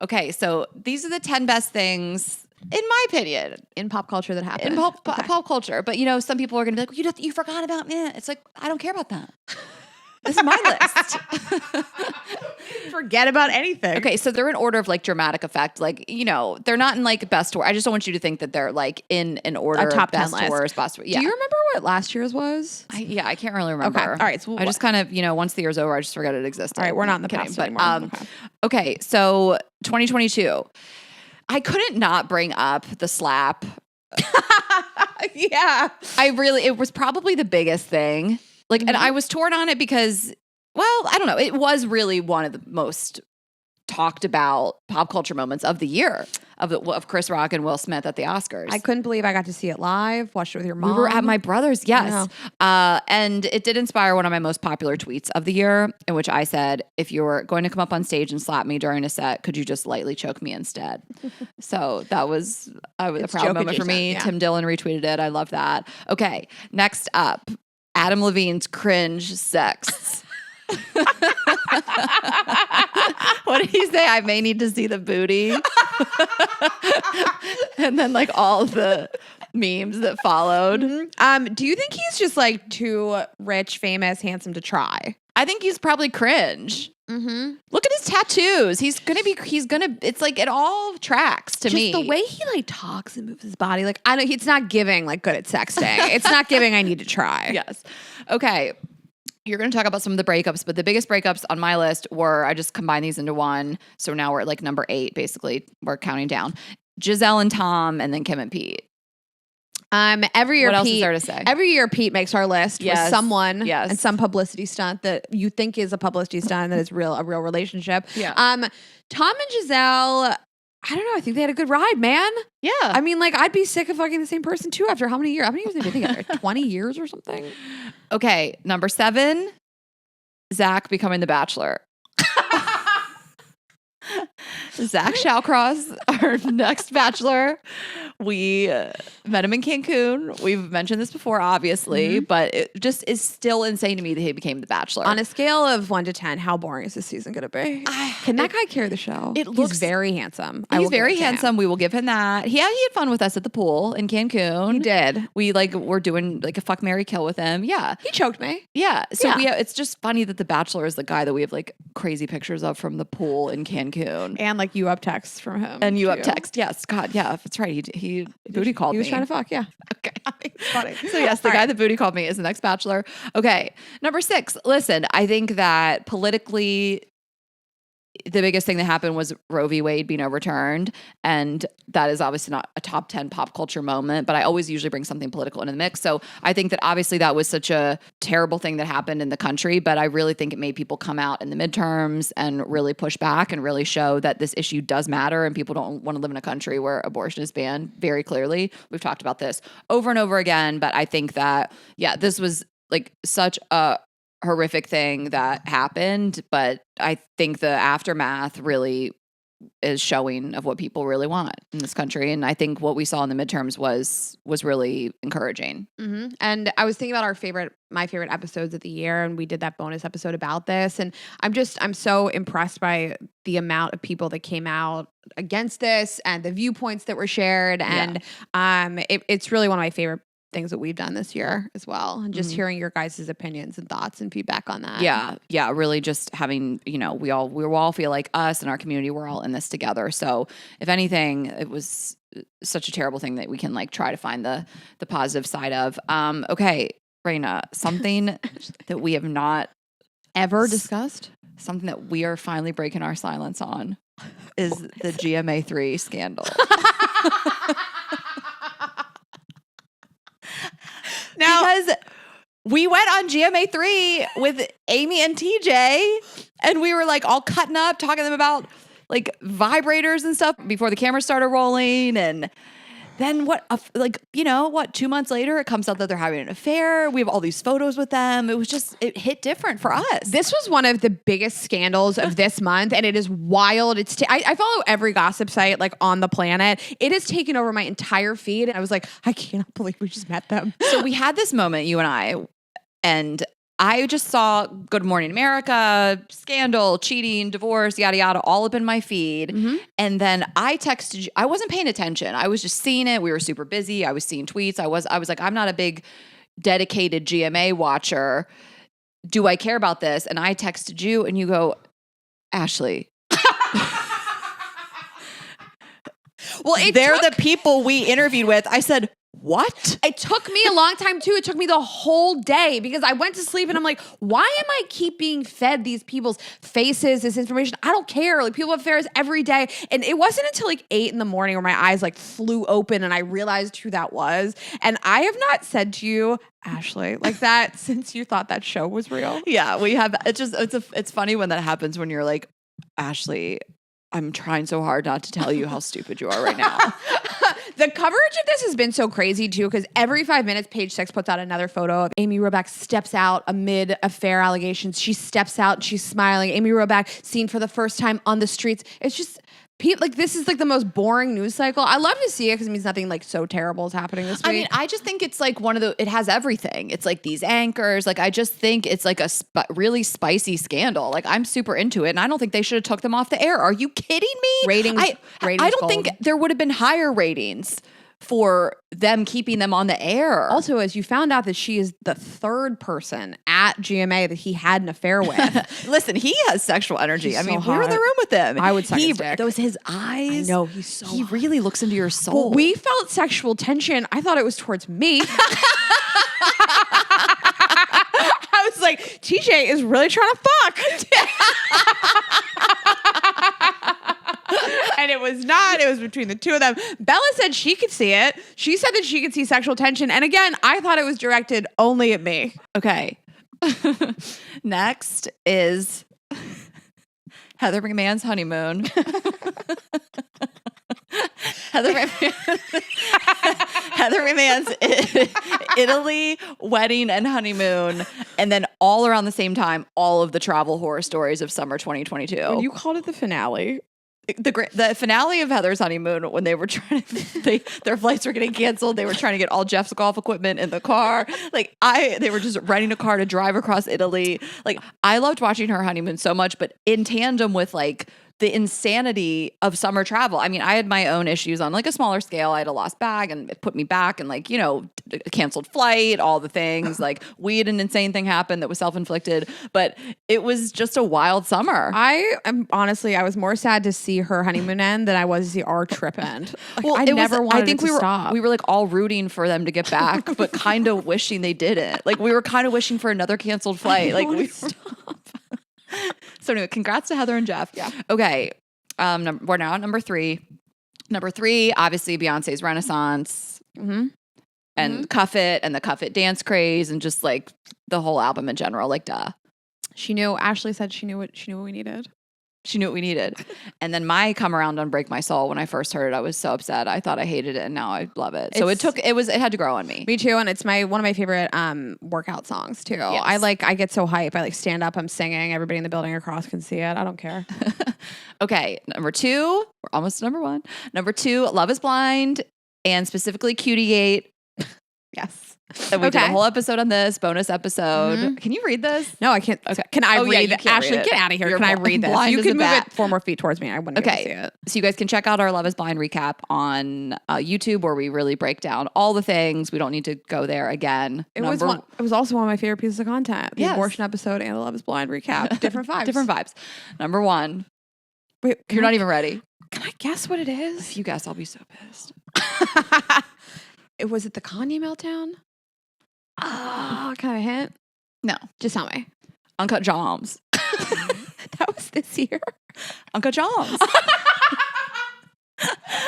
Okay, so these are the 10 best things, in my opinion, in pop culture that happened. in pop culture. But, some people are going to be like, you forgot about me. It's like, I don't care about that. This is my list. Forget about anything. Okay, so they're in order of like dramatic effect. Like, they're not in like best to worst. I just don't want you to think that they're like in an order A top 10 best to list. worst, best. Yeah. Do you remember what last year's was? I can't really remember. Okay. All right. So I just kind of, once the year's over, I just forgot it existed. All right. We're not in the past anymore. Okay. So 2022, I couldn't not bring up the slap. Yeah. It was probably the biggest thing. Like, and I was torn on it because, well, I don't know. It was really one of the most talked about pop culture moments of the year of Chris Rock and Will Smith at the Oscars. I couldn't believe I got to see it live, watched it with your mom. We were at my brother's, yes. And it did inspire one of my most popular tweets of the year, in which I said, if you were going to come up on stage and slap me during a set, could you just lightly choke me instead? So that was a proud moment for me. Yeah. Tim Dillon retweeted it. I love that. Okay, next up, Adam Levine's cringe sex. What did he say? I may need to see the booty. And then like all the memes that followed. Do you think he's just like too rich, famous, handsome to try? I think he's probably cringe. Mm-hmm. Look at his tattoos. It's like it all tracks to me. Just the way he like talks and moves his body. Like, I know it's not giving like good at sexting. It's not giving I need to try. Yes. Okay. You're going to talk about some of the breakups, but the biggest breakups on my list were, I just combined these into one. So now we're at like number 8, basically. We're counting down. Giselle and Tom, and then Kim and Pete. Every year, what else Pete, is there to say? Every year, Pete makes our list with someone and some publicity stunt that you think is a publicity stunt that is a real relationship. Yeah. Tom and Giselle, I don't know. I think they had a good ride, man. Yeah. I mean, like, I'd be sick of fucking the same person too after how many years? How many years have they been together? 20 years or something? Okay. Number 7, Zach becoming the Bachelor. Zach Shallcross, our next Bachelor. We met him in Cancun. We've mentioned this before, obviously, but it just is still insane to me that he became the Bachelor. On a scale of 1 to 10, how boring is this season going to be? Can that guy carry the show? He's very handsome. He's very handsome. We will give him that. He had fun with us at the pool in Cancun. He did. We were doing like a fuck, marry, kill with him. Yeah. He choked me. Yeah. So it's just funny that the Bachelor is the guy that we have like crazy pictures of from the pool in Cancun. And like you up texts from him. And you up text. Yes. God. Yeah. That's right. He booty called me. He was trying to fuck. Yeah. Okay. It's funny. So yes, the guy that booty called me is the next Bachelor. Okay. Number 6. Listen, I think that politically, the biggest thing that happened was Roe v. Wade being overturned. And that is obviously not a top 10 pop culture moment, but I always usually bring something political into the mix. So I think that obviously that was such a terrible thing that happened in the country, but I really think it made people come out in the midterms and really push back and really show that this issue does matter and people don't want to live in a country where abortion is banned very clearly. We've talked about this over and over again, but I think that, this was like such a horrific thing that happened, but I think the aftermath really is showing of what people really want in this country. And I think what we saw in the midterms was really encouraging. Mm-hmm. And I was thinking about my favorite episodes of the year, and we did that bonus episode about this. And I'm so impressed by the amount of people that came out against this and the viewpoints that were shared. And it's really one of my favorite things that we've done this year as well, and just hearing your guys' opinions and thoughts and feedback on that. Yeah, really just having, we all feel like us in our community, we're all in this together. So if anything, it was such a terrible thing that we can like try to find the positive side of. Okay, Raina, something that we have not ever discussed, something that we are finally breaking our silence on is the GMA3 scandal. Now, because we went on GMA3 with Amy and TJ, and we were like all cutting up, talking to them about like vibrators and stuff before the camera started rolling. And then 2 months later, it comes out that they're having an affair. We have all these photos with them. It hit different for us. This was one of the biggest scandals of this month, and it is wild. I follow every gossip site like on the planet. It has taken over my entire feed, and I was like, I cannot believe we just met them. So we had this moment, you and I, and I just saw Good Morning America, scandal, cheating, divorce, yada, yada, all up in my feed. Mm-hmm. And then I texted you. I wasn't paying attention. I was just seeing it. We were super busy. I was seeing tweets. I was like, I'm not a big dedicated GMA watcher. Do I care about this? And I texted you and you go, Ashley. Well, they're the people we interviewed with. I said, what? It took me a long time too. It took me the whole day because I went to sleep and I'm like, why am I keep being fed these people's faces, this information? I don't care. Like people have affairs every day. And it wasn't until like 8 a.m. where my eyes like flew open and I realized who that was. And I have not said to you, Ashley, like that since you thought that show was real. Yeah, we have. It's funny when that happens when you're like, Ashley, I'm trying so hard not to tell you how stupid you are right now. The coverage of this has been so crazy too, because every 5 minutes, Page Six puts out another photo of Amy Robach steps out amid affair allegations. She steps out and she's smiling. Amy Robach seen for the first time on the streets. It's just like this is like the most boring news cycle. I love to see it because it means nothing like so terrible is happening this week. I mean, I just think it's like it has everything. It's like these anchors. Like I just think it's like a really spicy scandal. Like I'm super into it, and I don't think they should have took them off the air. Are you kidding me? Ratings. I don't think there would have been higher ratings for them keeping them on the air. Also, as you found out that she is the third person at GMA that he had an affair with. Listen, he has sexual energy. He's I mean, so we were in the hot. room with him. I would suck his dick. Those his eyes. I know, he's so He hot. really looks into your soul. Well, we felt sexual tension. I thought it was towards me. I was like, TJ is really trying to fuck. And it was not. It was between the two of them. Bella said she could see it. She said that she could see sexual tension. And again, I thought it was directed only at me. Okay. Next is Heather McMahon's honeymoon. Heather McMahon's Italy wedding and honeymoon, and then all around the same time, all of the travel horror stories of summer 2022. When you called it the finale. The finale of Heather's honeymoon, when they were trying to, their flights were getting canceled. They were trying to get all Jeff's golf equipment in the car. They were just renting a car to drive across Italy. Like, I loved watching her honeymoon so much, but in tandem with like the insanity of summer travel. I mean, I had my own issues on like a smaller scale. I had a lost bag and it put me back, and like, you know, canceled flight, all the things. Like, we had an insane thing happen that was self-inflicted, but it was just a wild summer. I was more sad to see her honeymoon end than I was to see our trip end. Like, Well, I never wanted it to stop. We were like all rooting for them to get back, but kind of wishing they didn't. Like, we were kind of wishing for another canceled flight. Like, stop. So anyway, congrats to Heather and Jeff. Yeah. Okay. We're now at number 3. Number 3, obviously Beyonce's Renaissance. Mm-hmm. And Cuff It and the Cuff It dance craze and just like the whole album in general. Like, duh. She knew. Ashley said she knew what we needed. She knew what we needed. And then my come around on Break My Soul, when I first heard it, I was so upset. I thought I hated it, and now I love it. So it had to grow on me. Me too, and it's one of my favorite workout songs too. Yes. I get so hype. I like stand up, I'm singing, everybody in the building across can see it. I don't care. Okay, number 2, we're almost to number 1. Number 2, Love is Blind, and specifically Cutie Gate. Yes. And we did a whole episode on this, bonus episode. Mm-hmm. Can you read this? No, I can't. Okay. Can I read it? Ashley, get out of here. Can I read this? Blind You as can a move bat. it 4 more feet towards me. I wouldn't be able to see it. So you guys can check out our Love is Blind recap on YouTube, where we really break down all the things. We don't need to go there again. It was also one of my favorite pieces of content. The abortion episode and the Love is Blind recap. Different vibes. Different vibes. Number 1. Wait, you're not even ready. Can I guess what it is? If you guess, I'll be so pissed. Was it the Kanye meltdown? Oh, kind of a hint? No. Just tell me. Uncut Joms. That was this year. Uncut Joms.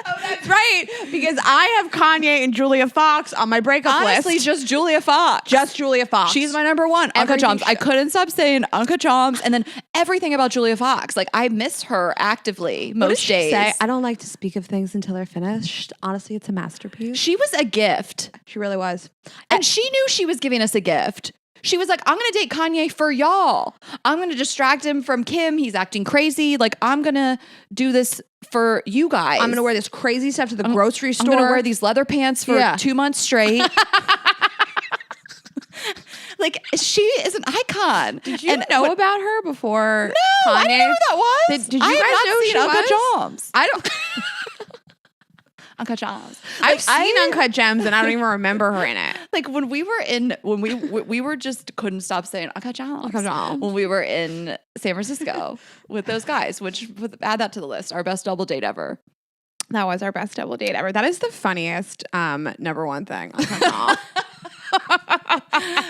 Oh, that's right. Because I have Kanye and Julia Fox on my breakup Honestly, list. just Julia Fox. Just Julia Fox. She's my number 1. Uncut Joms. I couldn't stop saying Uncut Joms, and then everything about Julia Fox. Like, I miss her actively most days. Say? I don't like to speak of things until they're finished. Honestly, it's a masterpiece. She was a gift. She really was. And she knew she was giving us a gift. She was like, I'm going to date Kanye for y'all. I'm going to distract him from Kim. He's acting crazy. Like, I'm going to do this for you guys. I'm going to wear this crazy stuff to the grocery store. I'm going to wear these leather pants for 2 months straight. Like, she is an icon. Did you know about her before? No, Kanye? I didn't know who that was. Did you I guys have not know seen she Uncut was? Gems. I don't. Uncut Gems. I've seen Uncut Gems, and I don't even remember her in it. Like when we were just couldn't stop saying Uncut Gems. Uncut Gems. When we were in San Francisco with those guys, which add that to the list. Our best double date ever. That was our best double date ever. That is the funniest number one thing. Uncut Gems.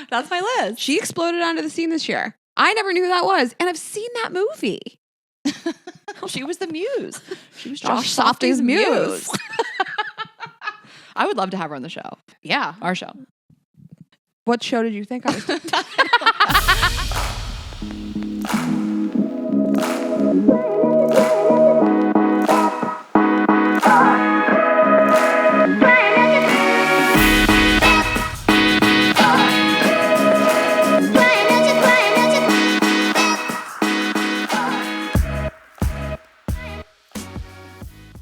That's my list. She exploded onto the scene this year. I never knew who that was, and I've seen that movie. She was the muse. She was Josh Softy's muse. I would love to have her on the show. Yeah. Our show. What show did you think I was?